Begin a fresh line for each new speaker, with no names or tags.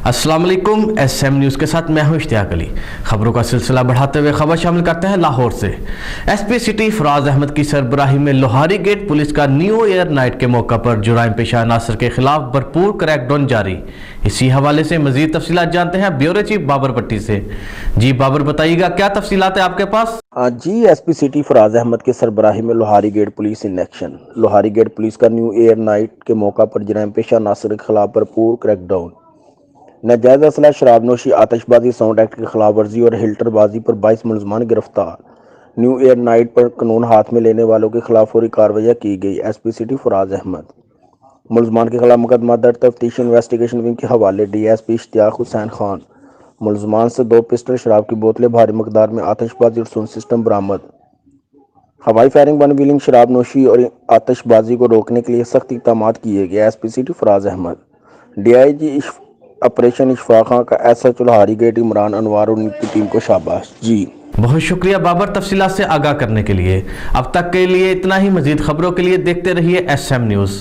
अस्सलाम वालेकुम। SM news के साथ मैं हूं इश्तियाक अली। खबरों का सिलसिला बढ़ाते हुए खबर शामिल करते हैं लाहौर से। SP सिटी फराज अहमद की सरबराही में लोहारी गेट पुलिस का न्यू ईयर नाइट के मौका पर जुराइम पेशा अनासर के खिलाफ भरपूर क्रैकडाउन जारी। इसी हवाले से मजीद तफसीलात जानते हैं ब्यूरो चीफ बाबर पट्टी से। जी बाबर, बताइएगा क्या तफसीलात है आपके पास?
जी, SP सिटी फराज अहमद के सरबराही में Lohari gate police in action. Lohari gate police का न्यू ईयर नाइट के मौका पर जराइम पेशा अनासर के खिलाफ भरपूर क्रैकडाउन। नाजायज असला, शराबनोशी, आतिशबाजी, साउंड एक्ट की खिलाफ वर्जी और हिल्टरबाजी पर 22 मुलजमान गिरफ्तार। न्यू ईयर नाइट पर कानून हाथ में लेने वालों के खिलाफ फौरी कार्रवाई की गई। SP सिटी फराज अहमद मुलजमान के खिलाफ मुकदमा दर्ज। तफ्तीश इन्वेस्टिगेशन विंग के हवाले DSP इश्तियाक हुसैन खान। मुलजमान से 2 पिस्टल, शराब की बोतलें, भारी मकदार में आतिशबाजी और साउंड सिस्टम बरामद। हवाई फायरिंग, वन व्हीलिंग, शराबनोशी और आतिशबाजी को रोकने के लिए सख्त इक़दाम किए गए। SP city Faraz Ahmad, DIG operation Ishfaq Khan का SH लोहारी गेट इमरान अनवार और उनकी टीम को शाबाश। जी
बहुत शुक्रिया बाबर तफसीलात से आगाह करने के लिए। अब तक के लिए इतना ही। मजीद खबरों के लिए देखते रहिए SM न्यूज़।